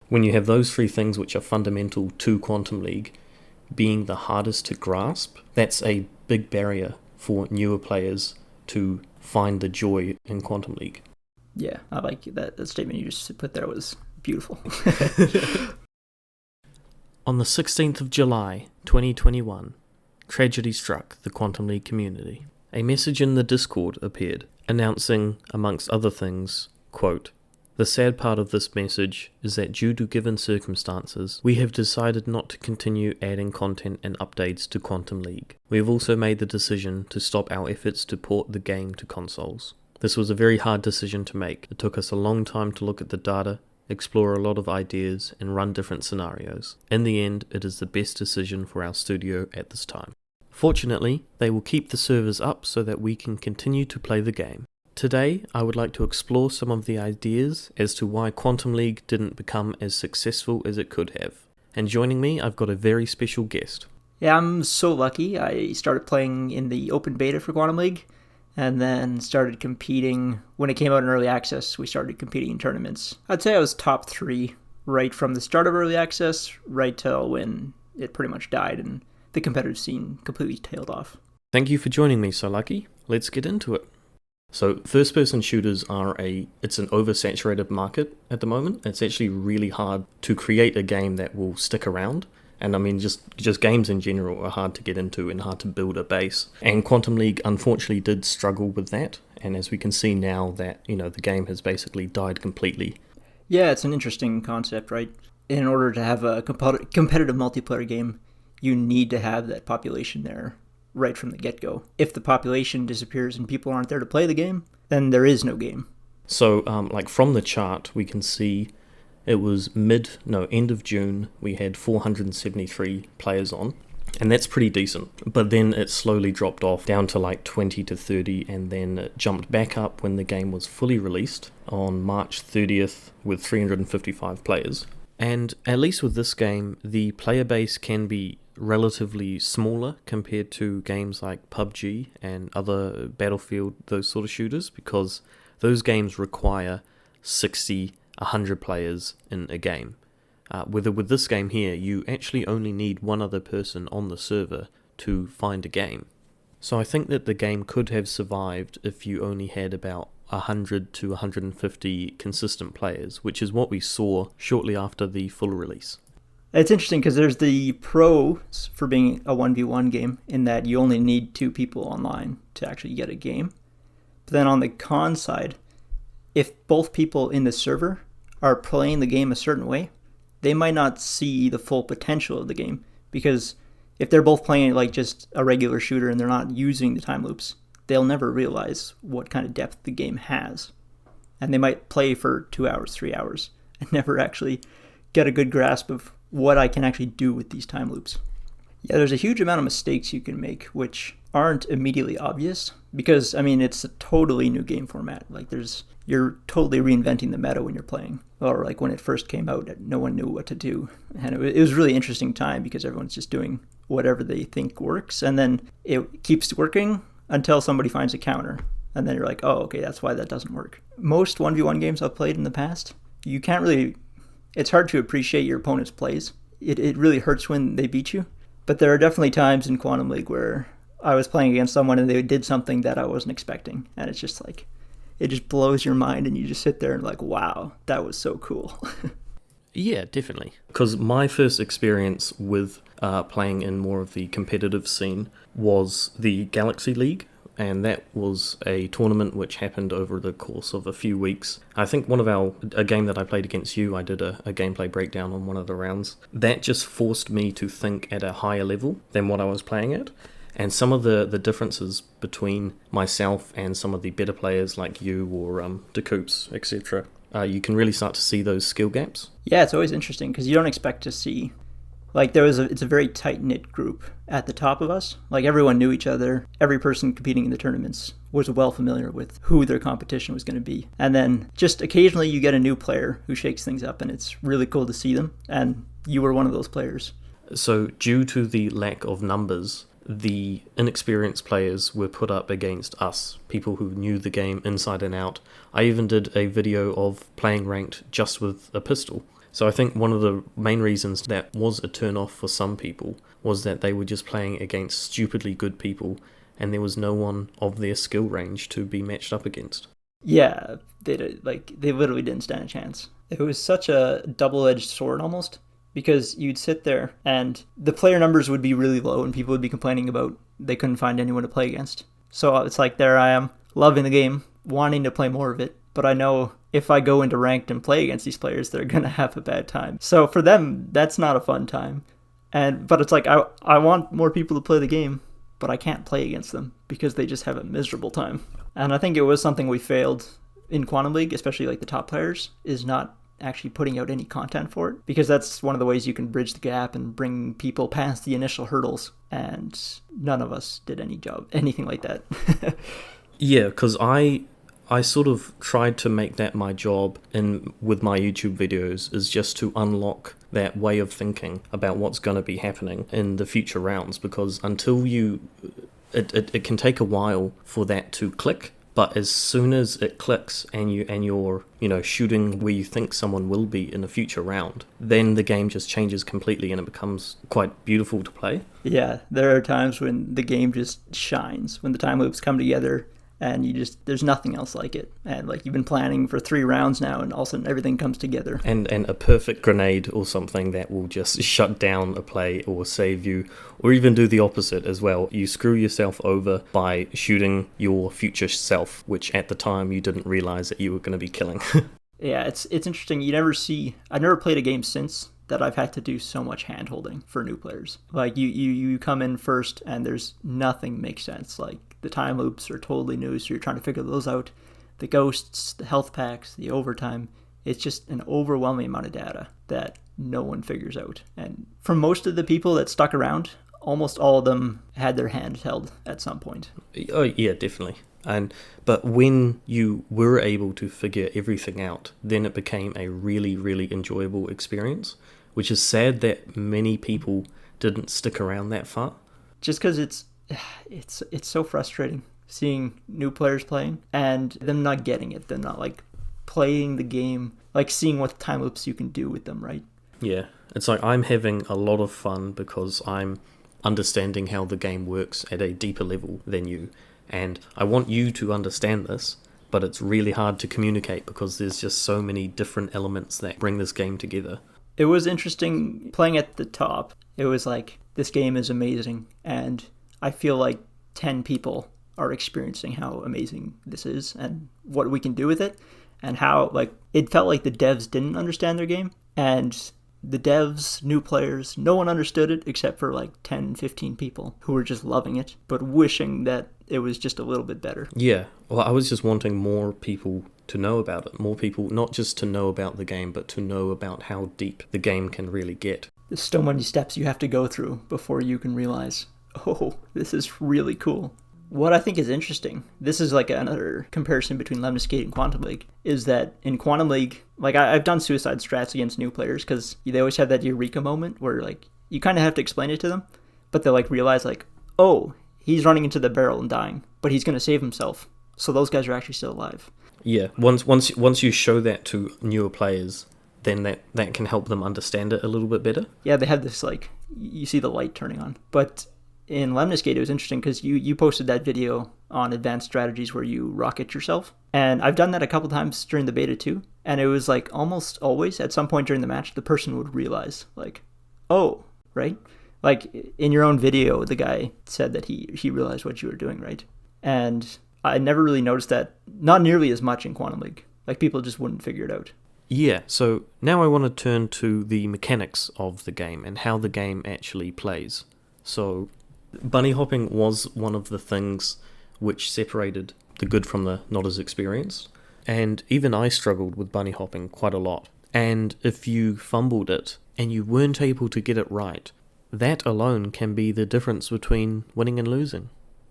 When you have those three things which are fundamental to Quantum League being the hardest to grasp, that's a big barrier for newer players to find the joy in Quantum League. Yeah, I like that. The statement you just put there was beautiful. On the 16th of July, 2021, tragedy struck the Quantum League community. A message in the Discord appeared, announcing, amongst other things, quote, "The sad part of this message is that due to given circumstances, we have decided not to continue adding content and updates to Quantum League. We have also made the decision to stop our efforts to port the game to consoles. This was a very hard decision to make. It took us a long time to look at the data, explore a lot of ideas, and run different scenarios. In the end, it is the best decision for our studio at this time. Fortunately, they will keep the servers up so that we can continue to play the game. Today, I would like to explore some of the ideas as to why Quantum League didn't become as successful as it could have. And joining me, I've got a very special guest." Yeah, I'm so lucky. I started playing in the open beta for Quantum League, and then started competing. When it came out in early access, we started competing in tournaments. I'd say I was top 3 right from the start of early access, right till when it pretty much died and the competitive scene completely tailed off. Thank you for joining me, So Lucky. Let's get into it. So first-person shooters it's an oversaturated market at the moment. It's actually really hard to create a game that will stick around. And I mean, just games in general are hard to get into and hard to build a base. And Quantum League unfortunately did struggle with that. And as we can see now that, the game has basically died completely. Yeah, it's an interesting concept, right? In order to have a competitive multiplayer game, you need to have that population there right from the get-go. If the population disappears and people aren't there to play the game, then there is no game. So, from the chart, we can see it was end of June, we had 473 players on, and that's pretty decent. But then it slowly dropped off down to like 20 to 30, and then it jumped back up when the game was fully released on March 30th with 355 players. And at least with this game, the player base can be relatively smaller compared to games like PUBG and other Battlefield, those sort of shooters, because those games require 60, 100 players in a game. With this game here, you actually only need one other person on the server to find a game. So I think that the game could have survived if you only had about 100 to 150 consistent players, which is what we saw shortly after the full release. It's interesting because there's the pros for being a 1v1 game in that you only need 2 people online to actually get a game. But then on the con side, if both people in the server are playing the game a certain way, they might not see the full potential of the game, because if they're both playing like just a regular shooter and they're not using the time loops, they'll never realize what kind of depth the game has. And they might play for 2 hours, 3 hours, and never actually get a good grasp of what I can actually do with these time loops. Yeah, there's a huge amount of mistakes you can make which aren't immediately obvious, because it's a totally new game format. Like you're totally reinventing the meta when you're playing. Or like when it first came out, no one knew what to do. And it was a really interesting time because everyone's just doing whatever they think works, and then it keeps working until somebody finds a counter. And then you're like, oh, okay, that's why that doesn't work. Most 1v1 games I've played in the past, it's hard to appreciate your opponent's plays. It really hurts when they beat you. But there are definitely times in Quantum League where I was playing against someone and they did something that I wasn't expecting. And it's just like, it just blows your mind and you just sit there and like, wow, that was so cool. Yeah, definitely. Because my first experience with playing in more of the competitive scene was the Galaxy League, and that was a tournament which happened over the course of a few weeks. I think a game that I played against you, I did a gameplay breakdown on one of the rounds. That just forced me to think at a higher level than what I was playing at. And some of the differences between myself and some of the better players like you or DeCoops, etc., you can really start to see those skill gaps. Yeah, it's always interesting because you don't expect to see. Like it's a very tight-knit group at the top of us. Like everyone knew each other. Every person competing in the tournaments was well familiar with who their competition was going to be. And then just occasionally you get a new player who shakes things up, and it's really cool to see them. And you were one of those players. So due to the lack of numbers, the inexperienced players were put up against us, people who knew the game inside and out. I even did a video of playing ranked just with a pistol. So I think one of the main reasons that was a turn-off for some people was that they were just playing against stupidly good people and there was no one of their skill range to be matched up against. Yeah, they literally didn't stand a chance. It was such a double-edged sword almost, because you'd sit there and the player numbers would be really low and people would be complaining about they couldn't find anyone to play against. So it's like, there I am, loving the game, wanting to play more of it, but I know if I go into ranked and play against these players, they're going to have a bad time. So for them, that's not a fun time. But it's like, I want more people to play the game, but I can't play against them because they just have a miserable time. And I think it was something we failed in Quantum League, especially like the top players, is not actually putting out any content for it, because that's one of the ways you can bridge the gap and bring people past the initial hurdles, and none of us did anything like that. Yeah, because I sort of tried to make that my job with my YouTube videos, is just to unlock that way of thinking about what's going to be happening in the future rounds, because until it can take a while for that to click, but as soon as it clicks and you're shooting where you think someone will be in a future round, then the game just changes completely and it becomes quite beautiful to play. Yeah, there are times when the game just shines, when the time loops come together and there's nothing else like it. And like, you've been planning for 3 rounds now and all of a sudden everything comes together. And a perfect grenade or something that will just shut down a play or save you, or even do the opposite as well. You screw yourself over by shooting your future self, which at the time you didn't realize that you were going to be killing. Yeah, it's interesting. I've never played a game since that I've had to do so much hand-holding for new players. Like, you come in first and there's nothing makes sense. Like, the time loops are totally new, so you're trying to figure those out. The ghosts, the health packs, the overtime. It's just an overwhelming amount of data that no one figures out. And for most of the people that stuck around, almost all of them had their hand held at some point. Oh yeah, definitely. But when you were able to figure everything out, then it became a really, really enjoyable experience, which is sad that many people didn't stick around that far. Just because it's so frustrating seeing new players playing and them not getting it. They're not like playing the game, like seeing what time loops you can do with them, right? Yeah, it's like I'm having a lot of fun because I'm understanding how the game works at a deeper level than you. And I want you to understand this, but it's really hard to communicate because there's just so many different elements that bring this game together. It was interesting playing at the top. It was like, this game is amazing, and I feel like 10 people are experiencing how amazing this is and what we can do with it, and how like it felt like the devs didn't understand their game, and the devs, new players, no one understood it except for like 10, 15 people who were just loving it, but wishing that it was just a little bit better. Yeah, well, I was just wanting more people to know about it. More people, not just to know about the game, but to know about how deep the game can really get. There's so many steps you have to go through before you can realize, oh, this is really cool. What I think is interesting, this is like another comparison between Lemnis and Quantum League, is that in Quantum League, like I've done suicide strats against new players because they always have that eureka moment where like you kind of have to explain it to them, but they like realize like, oh, he's running into the barrel and dying, but he's going to save himself. So those guys are actually still alive. Yeah, once you show that to newer players, then that can help them understand it a little bit better. Yeah, they have this like, you see the light turning on. But in Lemnis, it was interesting because you posted that video on advanced strategies where you rocket yourself. And I've done that a couple times during the beta too. And it was like almost always at some point during the match, the person would realize like, oh, right? Like in your own video, the guy said that he realized what you were doing, right? And I never really noticed that, not nearly as much in Quantum League. Like people just wouldn't figure it out. Yeah, so now I want to turn to the mechanics of the game and how the game actually plays. So bunny hopping was one of the things which separated the good from the not as experienced. And even I struggled with bunny hopping quite a lot. And if you fumbled it and you weren't able to get it right, that alone can be the difference between winning and losing.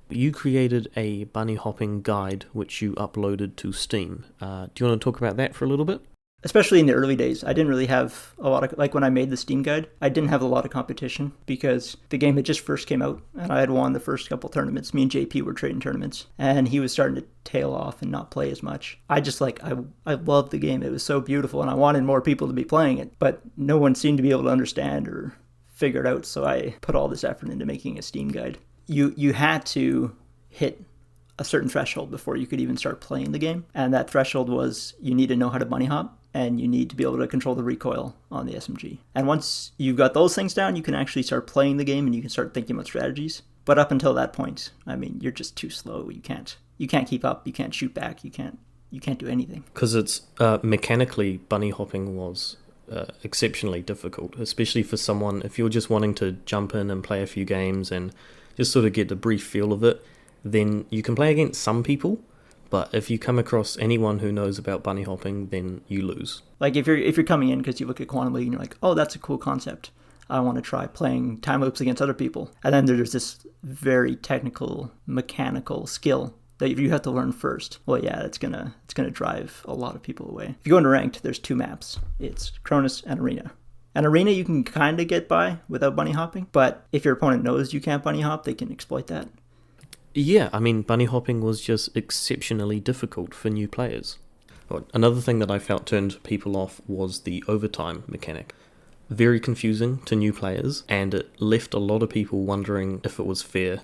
You created a bunny hopping guide which you uploaded to Steam. Do you want to talk about that for a little bit? Especially in the early days, I didn't really have a lot of, like when I made the Steam guide, I didn't have a lot of competition because the game had just first came out and I had won the first couple tournaments. Me and JP were trading tournaments and he was starting to tail off and not play as much. I loved the game. It was so beautiful and I wanted more people to be playing it, but no one seemed to be able to understand or figure it out. So I put all this effort into making a Steam guide. You had to hit a certain threshold before you could even start playing the game. And that threshold was you need to know how to bunny hop and you need to be able to control the recoil on the SMG. And once you've got those things down, you can actually start playing the game and you can start thinking about strategies. But up until that point, I mean, you're just too slow. You can't keep up. You can't shoot back. You can't do anything. Because it's mechanically, bunny hopping was exceptionally difficult, especially for someone, if you're just wanting to jump in and play a few games and just sort of get the brief feel of it, then you can play against some people. But if you come across anyone who knows about bunny hopping, then you lose. Like if you're coming in because you look at Quantum League and you're like, oh, that's a cool concept. I want to try playing time loops against other people. And then there's this very technical, mechanical skill that you have to learn first. Well, yeah, it's gonna drive a lot of people away. If you go into ranked, there's 2 maps. It's Cronus and Arena. And Arena you can kind of get by without bunny hopping, but if your opponent knows you can't bunny hop, they can exploit that. Yeah, I mean, bunny hopping was just exceptionally difficult for new players. Another thing that I felt turned people off was the overtime mechanic. Very confusing to new players, and it left a lot of people wondering if it was fair.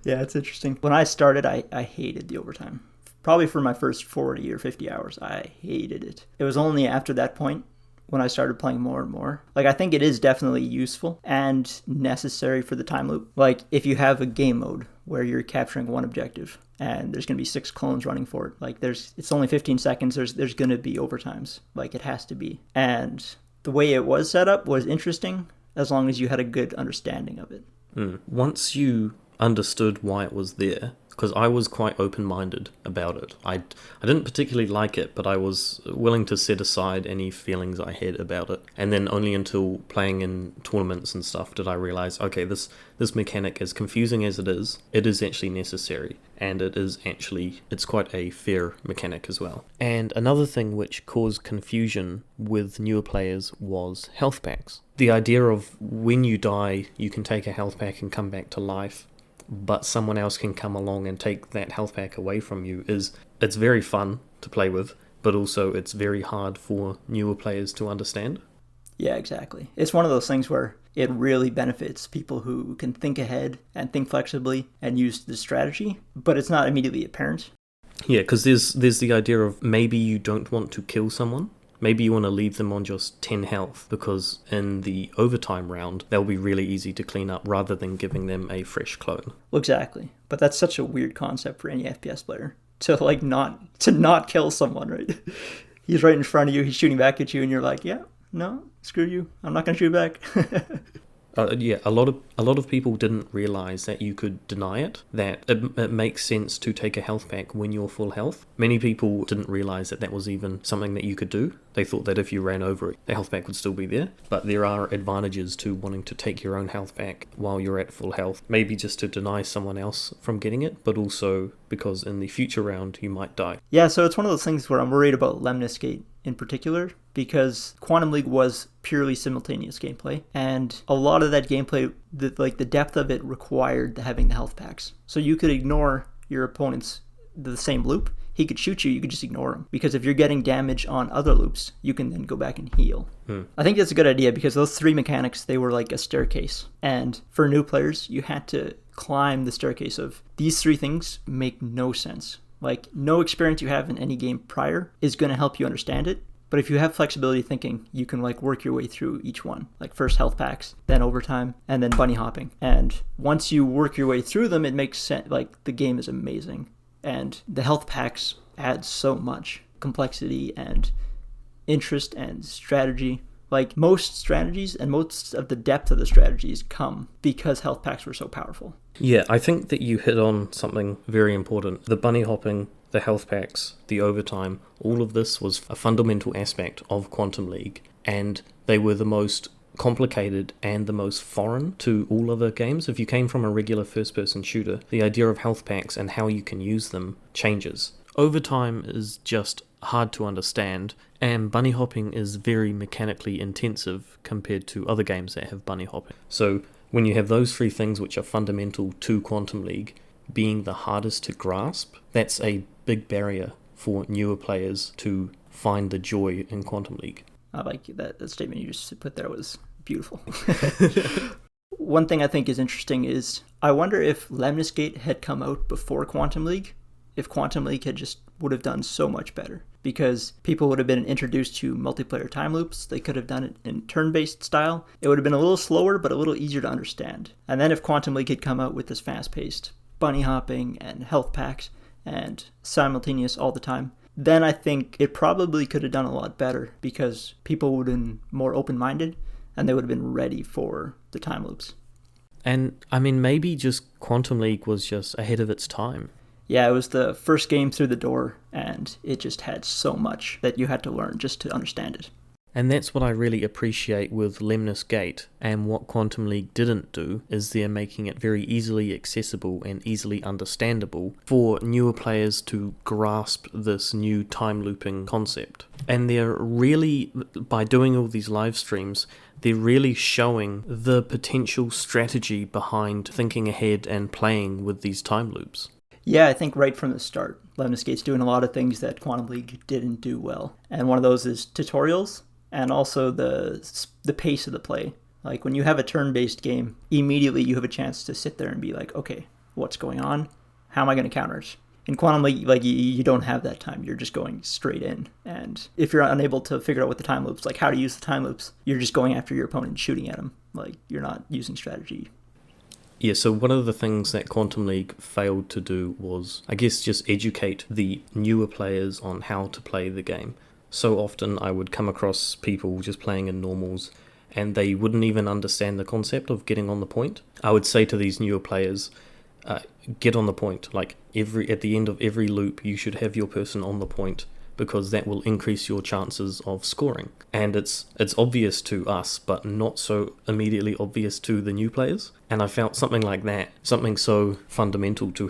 Yeah, it's interesting. When I started, I hated the overtime. Probably for my first 40 or 50 hours, I hated it. It was only after that point when I started playing more and more. Like, I think it is definitely useful and necessary for the time loop. Like, if you have a game mode where you're capturing one objective and there's going to be 6 clones running for it, like, it's only 15 seconds, there's going to be overtimes. Like, it has to be. And the way it was set up was interesting as long as you had a good understanding of it. Once you understood why it was there, because I was quite open-minded about it. I didn't particularly like it, but I was willing to set aside any feelings I had about it. And then only until playing in tournaments and stuff did I realize, okay, this mechanic, as confusing as it is actually necessary. And it's quite a fair mechanic as well. And another thing which caused confusion with newer players was health packs. The idea of when you die, you can take a health pack and come back to life, but someone else can come along and take that health pack away from you it's very fun to play with, but also it's very hard for newer players to understand. Yeah, exactly. It's one of those things where it really benefits people who can think ahead and think flexibly and use the strategy, but it's not immediately apparent. Yeah, because there's the idea of maybe you don't want to kill someone. Maybe you want to leave them on just 10 health, because in the overtime round, they'll be really easy to clean up rather than giving them a fresh clone. Well, exactly. But that's such a weird concept for any FPS player. To not kill someone, right? He's right in front of you, he's shooting back at you, and you're like, yeah, no, screw you. I'm not going to shoot back. Yeah, a lot of people didn't realize that you could deny it, that it makes sense to take a health pack when you're full health. Many people didn't realize that was even something that you could do. They thought that if you ran over it, the health pack would still be there. But there are advantages to wanting to take your own health pack while you're at full health. Maybe just to deny someone else from getting it, but also because in the future round you might die. Yeah, so it's one of those things where I'm worried about Lemnis Gate in particular, because Quantum League was purely simultaneous gameplay, and a lot of that gameplay, the depth of it required having the health packs. So you could ignore your opponent's the same loop. He could shoot you, you could just ignore him. Because if you're getting damage on other loops, you can then go back and heal. I think that's a good idea, because those 3 mechanics, they were like a staircase. And for new players, you had to climb the staircase of these 3 things make no sense. Like, no experience you have in any game prior is going to help you understand it. But if you have flexibility thinking, you can work your way through each one. Like first health packs, then overtime, and then bunny hopping. And once you work your way through them, it makes sense. Like, the game is amazing. And the health packs add so much complexity and interest and strategy. Like, most strategies and most of the depth of the strategies come because health packs were so powerful. Yeah, I think that you hit on something very important. The bunny hopping, the health packs, the overtime, all of this was a fundamental aspect of Quantum League, and they were the most complicated and the most foreign to all other games. If you came from a regular first-person shooter, the idea of health packs and how you can use them changes. Overtime is just hard to understand, and bunny hopping is very mechanically intensive compared to other games that have bunny hopping. So when you have those three things which are fundamental to Quantum League being the hardest to grasp, that's a big barrier for newer players to find the joy in Quantum League. I like that statement you just put there was beautiful. One thing I think is interesting is I wonder if Lemnis Gate had come out before Quantum League, if Quantum League would have done so much better, because people would have been introduced to multiplayer time loops. They could have done it in turn-based style. It would have been a little slower, but a little easier to understand. And then if Quantum League had come out with this fast-paced bunny hopping and health packs and simultaneous all the time, then I think it probably could have done a lot better, because people would have been more open-minded and they would have been ready for the time loops. And I mean, maybe just Quantum League was just ahead of its time. Yeah, it was the first game through the door, and it just had so much that you had to learn just to understand it. And that's what I really appreciate with Lemnis Gate, and what Quantum League didn't do is they're making it very easily accessible and easily understandable for newer players to grasp this new time looping concept. And they're really, by doing all these live streams, they're really showing the potential strategy behind thinking ahead and playing with these time loops. Yeah, I think right from the start, Lemnis Gate's doing a lot of things that Quantum League didn't do well. And one of those is tutorials, and also the pace of the play. Like when you have a turn-based game, immediately you have a chance to sit there and be like, okay, what's going on? How am I going to counter it? In Quantum League, like you don't have that time. You're just going straight in. And if you're unable to figure out what the time loops, like how to use the time loops, you're just going after your opponent and shooting at them. Like you're not using strategy. Yeah, so one of the things that Quantum League failed to do was, I guess, just educate the newer players on how to play the game. So often I would come across people just playing in normals and they wouldn't even understand the concept of getting on the point. I would say to these newer players, get on the point. Like at the end of every loop, you should have your person on the point, because that will increase your chances of scoring. And it's obvious to us, but not so immediately obvious to the new players. And I felt something like that, something so fundamental to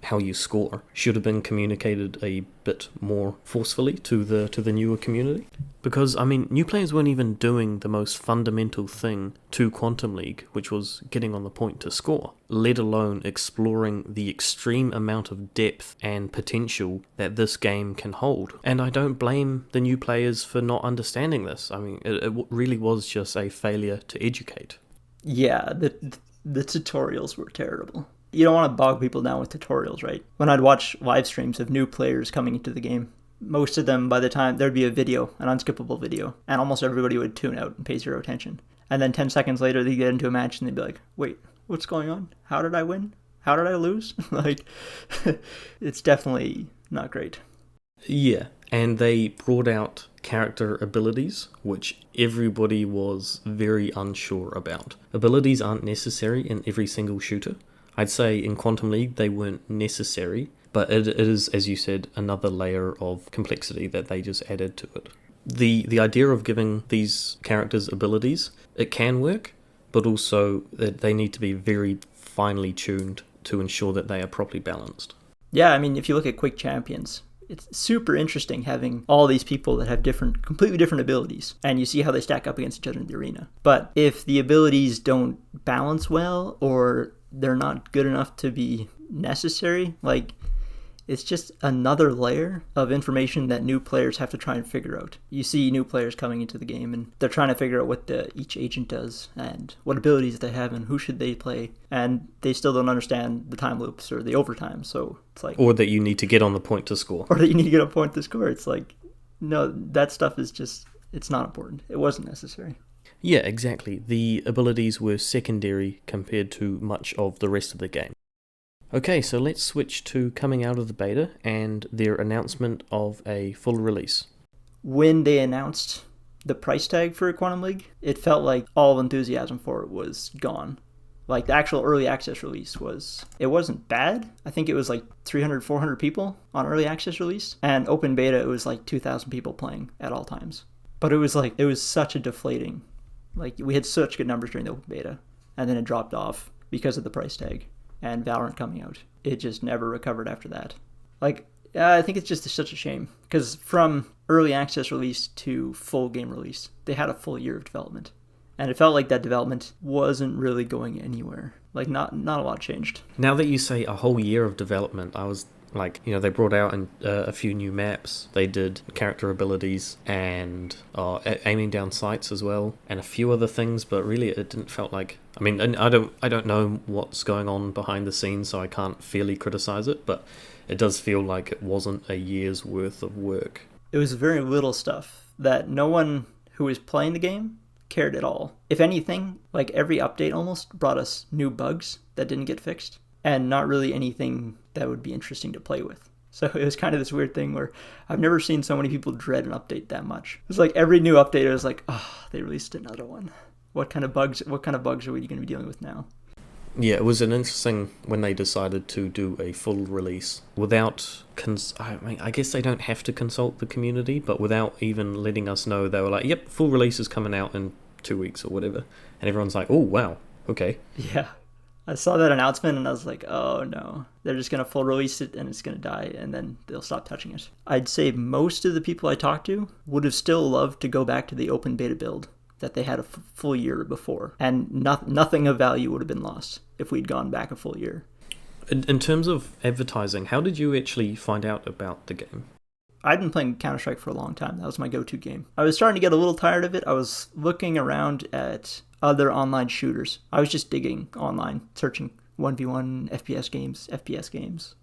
how you score, should have been communicated a bit more forcefully to the newer community. Because, I mean, new players weren't even doing the most fundamental thing to Quantum League, which was getting on the point to score, let alone exploring the extreme amount of depth and potential that this game can hold. And I don't blame the new players for not understanding this. I mean, it really was just a failure to educate. Yeah, the tutorials were terrible. You don't want to bog people down with tutorials, right? When I'd watch live streams of new players coming into the game, most of them, by the time there'd be a video, an unskippable video, and almost everybody would tune out and pay zero attention. And then 10 seconds later, they'd get into a match and they'd be like, wait, what's going on? How did I win? How did I lose? Like, it's definitely not great. Yeah, and they brought out character abilities, which everybody was very unsure about. Abilities aren't necessary in every single shooter. I'd say in Quantum League they weren't necessary, but it is, as you said, another layer of complexity that they just added to it. The idea of giving these characters abilities, it can work, but also that they need to be very finely tuned to ensure that they are properly balanced. Yeah, I mean, if you look at Quick Champions, it's super interesting having all these people that have completely different abilities, and you see how they stack up against each other in the arena. But if the abilities don't balance well, or they're not good enough to be necessary, like, it's just another layer of information that new players have to try and figure out. You see new players coming into the game and they're trying to figure out what each agent does and what abilities they have and who should they play, and they still don't understand the time loops or the overtime. So it's like, or that you need to get on the point to score. Or that you need to get on point to score. It's like, no, that stuff is just, it's not important. It wasn't necessary. Yeah, exactly. The abilities were secondary compared to much of the rest of the game. Okay, so let's switch to coming out of the beta and their announcement of a full release. When they announced the price tag for Quantum League, it felt like all enthusiasm for it was gone. Like the actual early access release it wasn't bad. I think it was like 300, 400 people on early access release. And open beta, it was like 2,000 people playing at all times. But it was such a deflating, like we had such good numbers during the open beta, and then it dropped off because of the price tag and Valorant coming out. It just never recovered after that. Like, I think it's just such a shame because from early access release to full game release, they had a full year of development. And it felt like that development wasn't really going anywhere. Like, not a lot changed. Now that you say a whole year of development, I was like, they brought out a few new maps. They did character abilities and aiming down sights as well, and a few other things. But really, it didn't felt like. I mean, and I don't know what's going on behind the scenes, so I can't fairly criticize it. But it does feel like it wasn't a year's worth of work. It was very little stuff that no one who was playing the game cared at all. If anything, like every update almost brought us new bugs that didn't get fixed, and not really anything that would be interesting to play with. So it was kind of this weird thing where I've never seen so many people dread an update that much. It's like every new update, it was like, oh, they released another one. What kind of bugs are we going to be dealing with now? Yeah, it was an interesting when they decided to do a full release without. I guess they don't have to consult the community, but without even letting us know. They were like, "Yep, full release is coming out in 2 weeks or whatever," and everyone's like, "Oh wow, okay." Yeah, I saw that announcement and I was like, "Oh no, they're just gonna full release it and it's gonna die, and then they'll stop touching it." I'd say most of the people I talked to would have still loved to go back to the open beta build that they had a full year before, and nothing of value would have been lost if we'd gone back a full year. In terms of advertising, how did you actually find out about the game? I'd been playing Counter-Strike for a long time. That was my go-to game. I was starting to get a little tired of it. I was looking around at other online shooters. I was just digging online, searching 1v1 FPS games,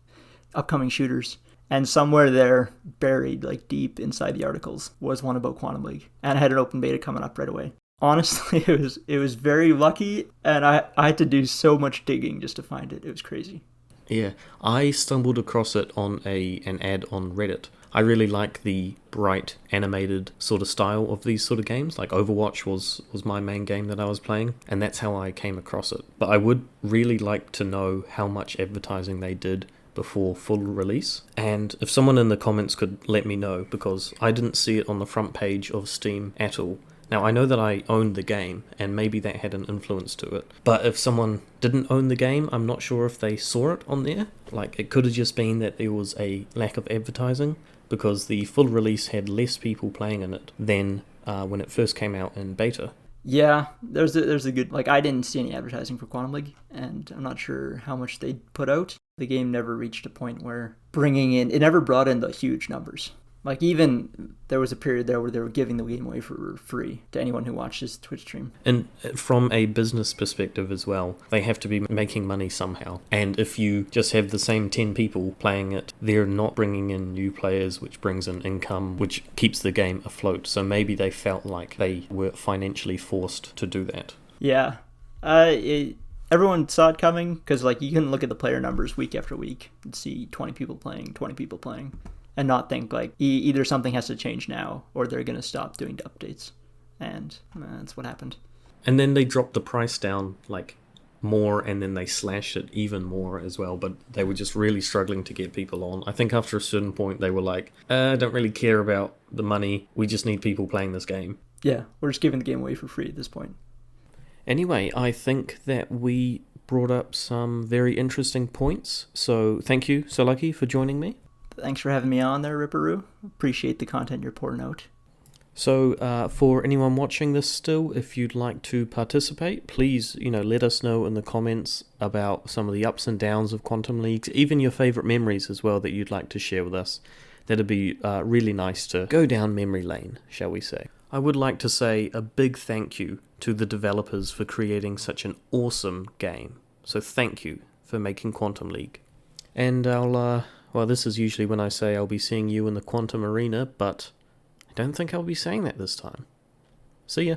upcoming shooters. And somewhere there, buried like deep inside the articles, was one about Quantum League. And I had an open beta coming up right away. Honestly, it was very lucky, and I had to do so much digging just to find it. It was crazy. Yeah, I stumbled across it on an ad on Reddit. I really like the bright, animated sort of style of these sort of games. Like Overwatch was my main game that I was playing, and that's how I came across it. But I would really like to know how much advertising they did before full release, and if someone in the comments could let me know, because I didn't see it on the front page of Steam at all. Now, I know that I owned the game, and maybe that had an influence to it, but if someone didn't own the game, I'm not sure if they saw it on there. Like, it could have just been that there was a lack of advertising, because the full release had less people playing in it than when it first came out in beta. Yeah, there's a good, like, I didn't see any advertising for Quantum League, and I'm not sure how much they put out. The game never reached a point where it never brought in the huge numbers. Like, even there was a period there where they were giving the game away for free to anyone who watched his Twitch stream. And from a business perspective as well, they have to be making money somehow. And if you just have the same 10 people playing it, they're not bringing in new players, which brings in income, which keeps the game afloat. So maybe they felt like they were financially forced to do that. Yeah. Everyone saw it coming because, like, you can look at the player numbers week after week and see 20 people playing. And not think, like, either something has to change now or they're going to stop doing updates. And that's what happened. And then they dropped the price down, like, more, and then they slashed it even more as well. But they were just really struggling to get people on. I think after a certain point, they were like, I don't really care about the money. We just need people playing this game. Yeah, we're just giving the game away for free at this point. Anyway, I think that we brought up some very interesting points. So thank you, So Lucky, for joining me. Thanks for having me on there, Ripperoo. Appreciate the content you're pouring out. So for anyone watching this still, if you'd like to participate, please, let us know in the comments about some of the ups and downs of Quantum Leagues, even your favourite memories as well that you'd like to share with us. That'd be really nice to go down memory lane, shall we say. I would like to say a big thank you to the developers for creating such an awesome game. So thank you for making Quantum League. And well, this is usually when I say I'll be seeing you in the Quantum Arena, but I don't think I'll be saying that this time. See ya.